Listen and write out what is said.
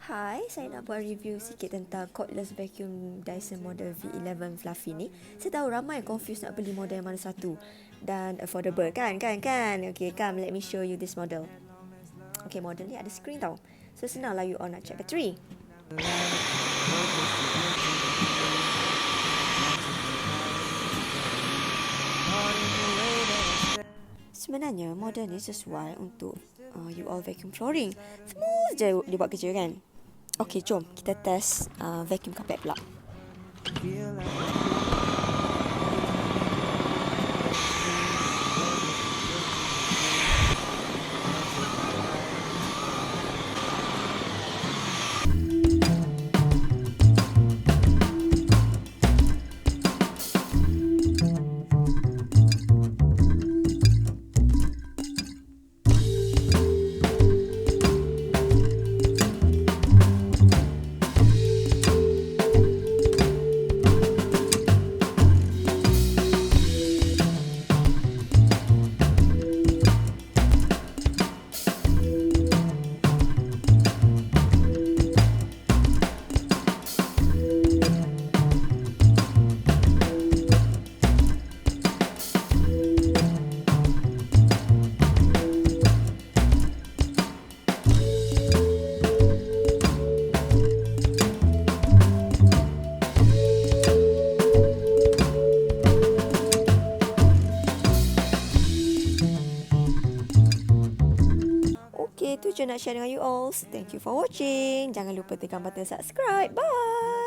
Hai, saya nak buat review sikit tentang cordless vacuum Dyson model V11 Fluffy ni. Saya tahu ramai confused nak beli model yang mana satu. Dan affordable kan. Okay, come let me show you this model. Okay, model ni ada screen tau. So senang lah you on nak check bateri. Sebenarnya model ni sesuai untuk you all vacuum flooring. Smooth je dia buat kerja kan. Okay, jom kita test vacuum carpet pula. Itu je nak share dengan you all. Thank you for watching. Jangan lupa tekan button subscribe. Bye.